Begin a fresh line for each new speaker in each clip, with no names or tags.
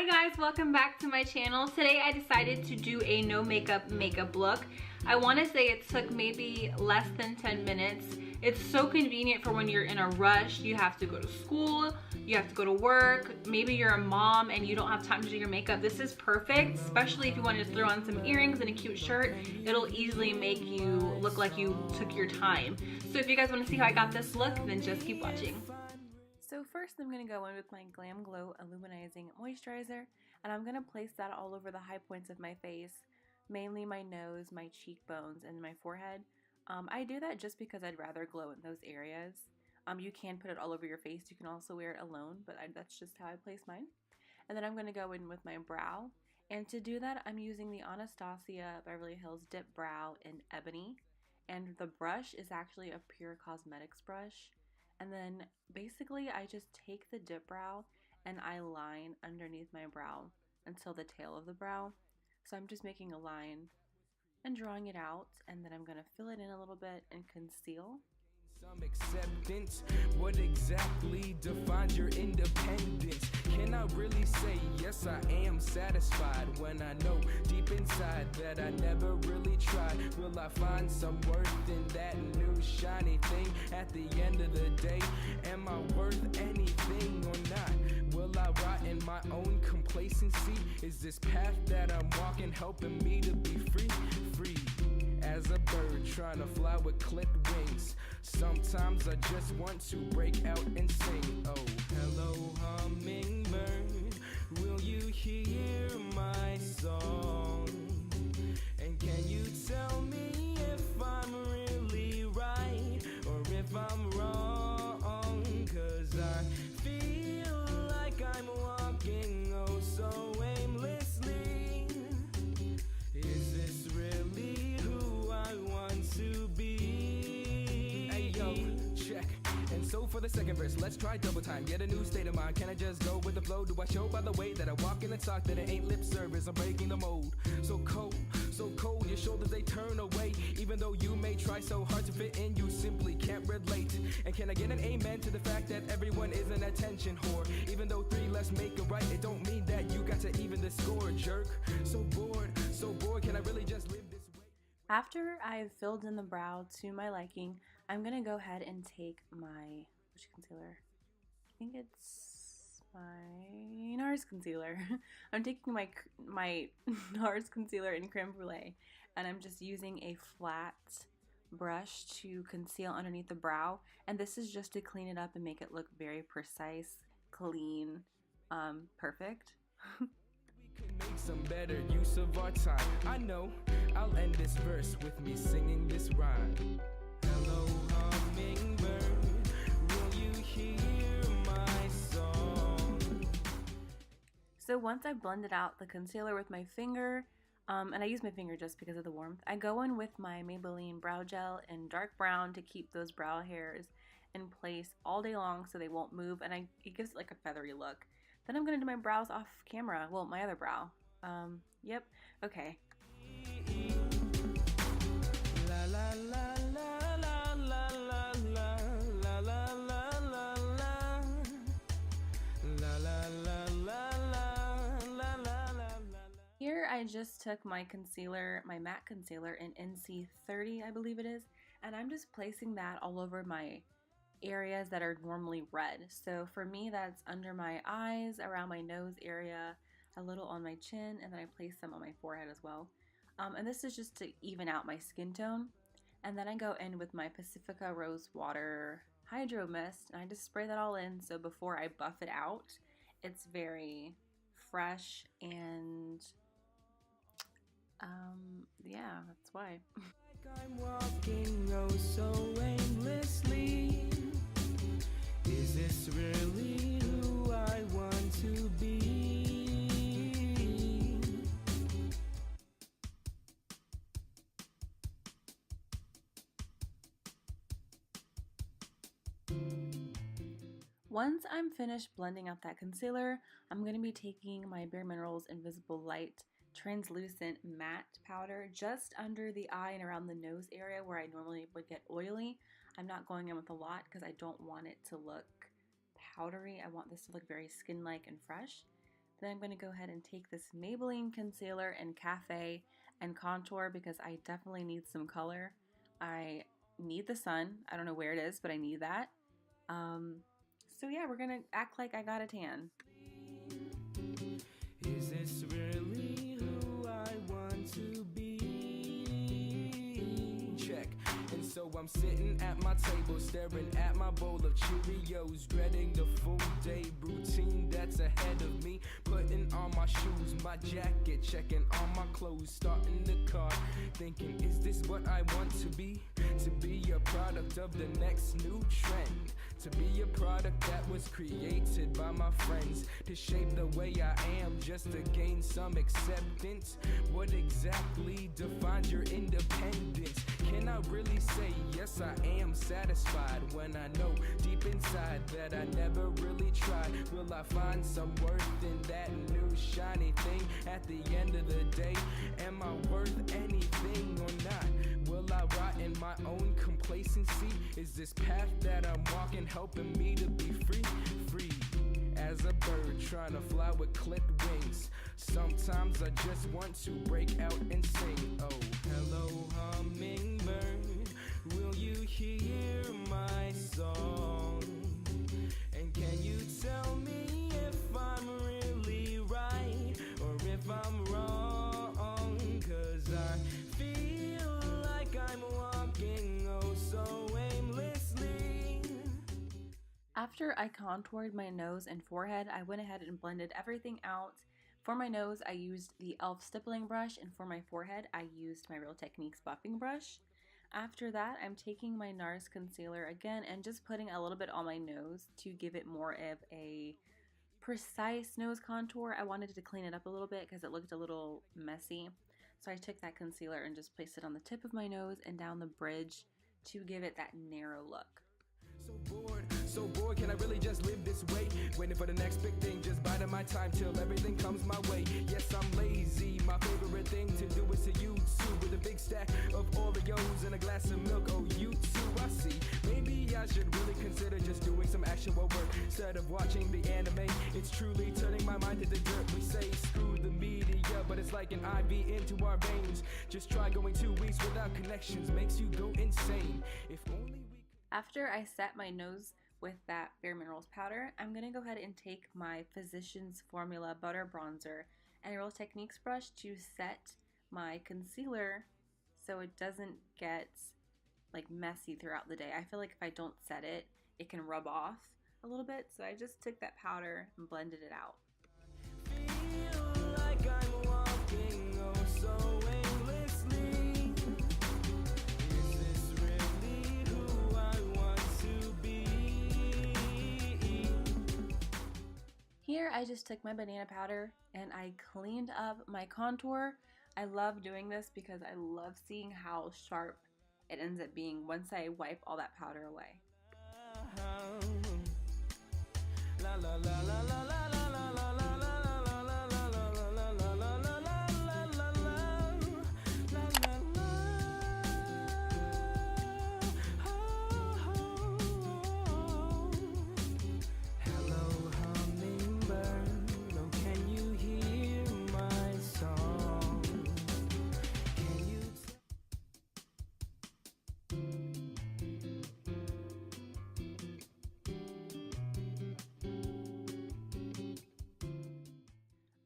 Hi guys, welcome back to my channel. Today I decided to do a no makeup look. I want to say it took maybe less than 10 minutes. It's so convenient for when you're in a rush, you have to go to school, you have to go to work, maybe you're a mom and you don't have time to do your makeup. This is perfect, especially if you want to throw on some earrings and a cute shirt. It'll easily make you look like you took your time. So if you guys want to see how I got this look, then just keep watching. So first I'm going to go in with my Glam Glow Illuminizing Moisturizer, and I'm going to place that all over the high points of my face, mainly my nose, my cheekbones, and my forehead. I do that just because I'd rather glow in those areas. You can put it all over your face. You can also wear it alone, but that's just how I place mine. And then I'm going to go in with my brow, and to do that I'm using the Anastasia Beverly Hills Dip Brow in Ebony, and the brush is actually a Pure Cosmetics brush. And then basically I just take the dip brow and I line underneath my brow until the tail of the brow. So I'm just making a line and drawing it out, and then I'm going to fill it in a little bit and conceal.
Some acceptance, what exactly defines your independence? Can I really say yes, I am satisfied when I know deep inside that I never really tried? Will I find some worth in that new shiny thing at the end of the day? Am I worth anything or not? Will I rot in my own complacency? Is this path that I'm walking helping me to be free? As a bird trying to fly with clipped wings. Sometimes I just want to break out and sing. Oh, hello hummingbird, will you hear my song? And can you tell me if I'm really right or if I'm wrong? 'Cause I feel like I'm walking oh so aimlessly. Is this really who I want to be? Hey yo, check. And so for the second verse, let's try double time. Get a new state of mind. Can I just go with the flow? Do I show by the way that I walk in and talk that it ain't lip service? I'm breaking the mold. So cold, your shoulders they turn away. Even though you may try so hard to fit in, you simply can't relate. And can I get an amen to the fact that everyone is an attention whore? Even though three less make it right, it don't mean that you got to even the score, jerk. So bored, can I really just live this way?
After I've filled in the brow to my liking, I'm going to go ahead and take my, which concealer? I think it's my Nars Concealer. I'm taking my Nars Concealer in Creme Brûlée, and I'm just using a flat brush to conceal underneath the brow, and this is just to clean it up and make it look very precise, clean, perfect.
Could make some better use of our time. I know I'll end this verse with me singing this rhyme. Hello hummingbird, will you hear my song?
So once I've blended out the concealer with my finger, and I use my finger just because of the warmth, I go in with my Maybelline brow gel in dark brown to keep those brow hairs in place all day long so they won't move, and it gives it like a feathery look. Then I'm going to do my brows off camera. Well, my other brow. Yep. Okay.
La la la la la la la la la la la la la la.
Here I just took my concealer, my matte concealer in NC30, I believe it is, and I'm just placing that all over my areas that are normally red. So for me, that's under my eyes, around my nose area, a little on my chin, and then I place some on my forehead as well. And this is just to even out my skin tone. And then I go in with my Pacifica Rose Water Hydro Mist, and I just spray that all in, so before I buff it out, it's very fresh, and yeah, that's why.
Like I'm walking oh so aimlessly. Is this really who I want to be?
Once I'm finished blending out that concealer, I'm going to be taking my Bare Minerals Invisible Light Translucent Matte Powder just under the eye and around the nose area where I normally would get oily. I'm not going in with a lot because I don't want it to look powdery. I want this to look very skin-like and fresh. Then I'm going to go ahead and take this Maybelline concealer in Cafe and contour because I definitely need some color. I need the sun. I don't know where it is, but I need that. So yeah, we're going to act like I got a tan.
Is this really who I want to be? Check. And so I'm sitting at my table, staring at my bowl of Cheerios, dreading the full day routine that's ahead of me. Putting on my shoes, my jacket, checking on my clothes, starting the car, thinking, is this what I want to be? To be a product of the next new trend, to be a product that was created by my friends, to shape the way I am just to gain some acceptance. What exactly defines your independence? Can I really say yes, I am satisfied when I know deep inside that I never really tried? Will I find some worth in that new shiny thing at the end of the day? Am I worth anything or not? Will I rot in my own complacency? Is this path that I'm walking helping me to be free? Free as a bird trying to fly with clipped wings. Sometimes I just want to break out and sing. Oh, hello hummingbird, will you hear my song? And can you tell me if I'm really right or if I'm wrong? 'Cause I feel like I'm walking oh so aimlessly.
After I contoured my nose and forehead, I went ahead and blended everything out. For my nose, I used the e.l.f. stippling brush, and for my forehead, I used my Real Techniques buffing brush. After that, I'm taking my Nars Concealer again and just putting a little bit on my nose to give it more of a precise nose contour. I wanted to clean it up a little bit because it looked a little messy. So I took that concealer and just placed it on the tip of my nose and down the bridge to give it that narrow look.
So bored, can I really just live this way? Waiting for the next big thing, just biding my time till everything comes my way. Yes, I'm lazy, my favorite thing to do is to YouTube with a big stack of Oreos and a glass of milk. Oh, you too, I see. Maybe I should really consider just doing some actual work instead of watching the anime. It's truly turning my mind to the dirt. We say screw the media, but it's like an IV into our veins. Just try going 2 weeks without connections, makes you go insane. If only we...
After I set my nose with that Bare Minerals powder, I'm going to go ahead and take my Physicians Formula Butter Bronzer and a Real Techniques brush to set my concealer so it doesn't get like messy throughout the day. I feel like if I don't set it, it can rub off a little bit, so I just took that powder and blended it out.
Feel like I'm walking oh so aimlessly.
Here I just took my banana powder and I cleaned up my contour. I love doing this because I love seeing how sharp it ends up being once I wipe all that powder away.
La la la la la la la la la la la la la la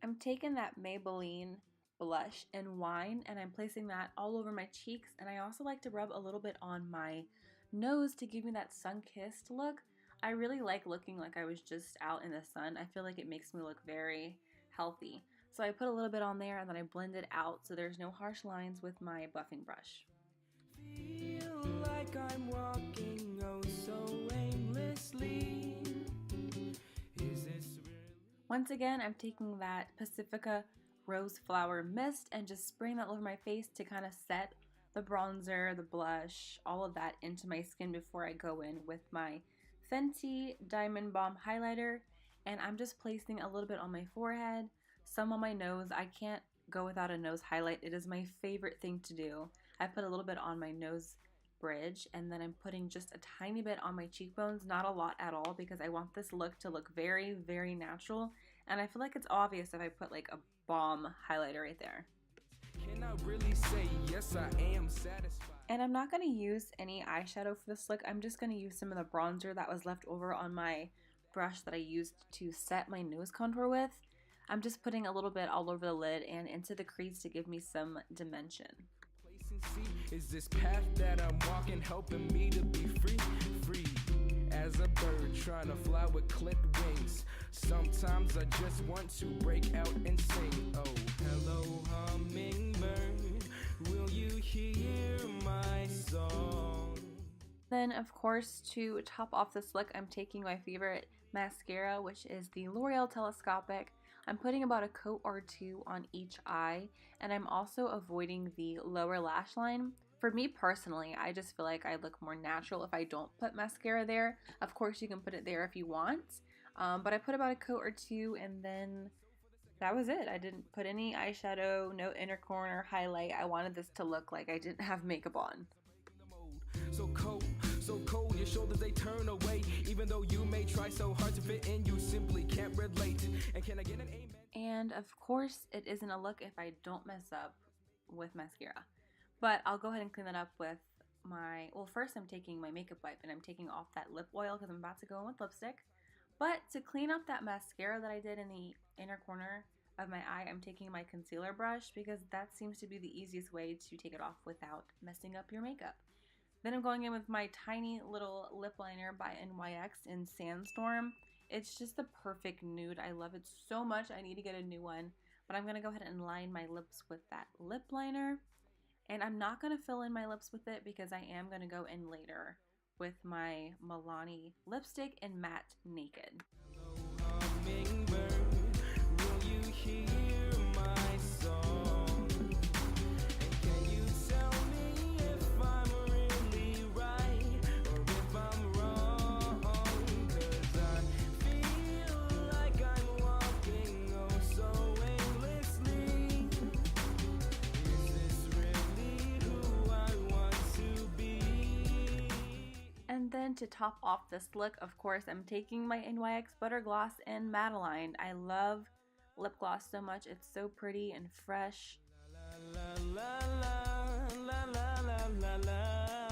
I'm taking that Maybelline blush in Wine and I'm placing that all over my cheeks, and I also like to rub a little bit on my nose to give me that sun-kissed look. I really like looking like I was just out in the sun. I feel like it makes me look very healthy. So I put a little bit on there and then I blend it out so there's no harsh lines with my buffing brush.
Feel like I'm walking oh so aimlessly. Is this really?
Once again, I'm taking that Pacifica Rose Flower Mist and just spraying that over my face to kind of set the bronzer, the blush, all of that into my skin before I go in with my Fenty Diamond Bomb Highlighter. And I'm just placing a little bit on my forehead, some on my nose. I can't go without a nose highlight. It is my favorite thing to do. I put a little bit on my nose bridge, and then I'm putting just a tiny bit on my cheekbones, not a lot at all, because I want this look to look very, very natural And I feel like it's obvious if I put like a bomb highlighter right there.
Can I really say yes, I am satisfied?
And I'm not going to use any eyeshadow for this look. I'm just going to use some of the bronzer that was left over on my brush that I used to set my nose contour with. I'm just putting a little bit all over the lid and into the crease to give me some dimension.
Is this path that I'm walking helping me to be free? Free as a bird trying to fly with clipped wings. Sometimes I just want to break out and sing. Oh, hello hummingbird, will you hear my song?
Then of course, to top off this look, I'm taking my favorite mascara, which is the L'Oreal Telescopic. I'm putting about a coat or two on each eye, and I'm also avoiding the lower lash line. For me personally, I just feel like I look more natural if I don't put mascara there. Of course, you can put it there if you want, but I put about a coat or two, and then that was it. I didn't put any eyeshadow, no inner corner highlight. I wanted this to look like I didn't have makeup on.
So cold, your shoulders they turn away. Even though you may try so hard to fit in, you simply can't relate. And can I get an amen?
And of course, it isn't a look if I don't mess up with mascara. But I'll go ahead and clean that up with my, well, first I'm taking my makeup wipe and I'm taking off that lip oil because I'm about to go in with lipstick. But to clean up that mascara that I did in the inner corner of my eye, I'm taking my concealer brush because that seems to be the easiest way to take it off without messing up your makeup. Then I'm going in with my tiny little lip liner by NYX in Sandstorm. It's just the perfect nude. I love it so much. I need to get a new one. But I'm going to go ahead and line my lips with that lip liner. And I'm not going to fill in my lips with it because I am going to go in later with my Milani lipstick in Matte Naked.
Hello, hummingbird, will you hear my song? And can you tell me if I'm really right or if I'm wrong? 'Cause I feel like I'm walking oh so aimlessly. Is this really who I want to be?
And then to top off this look, of course, I'm taking my NYX Butter Gloss in Madeleine. I love lip gloss so much. It's so pretty and fresh.
La la la la la la la la.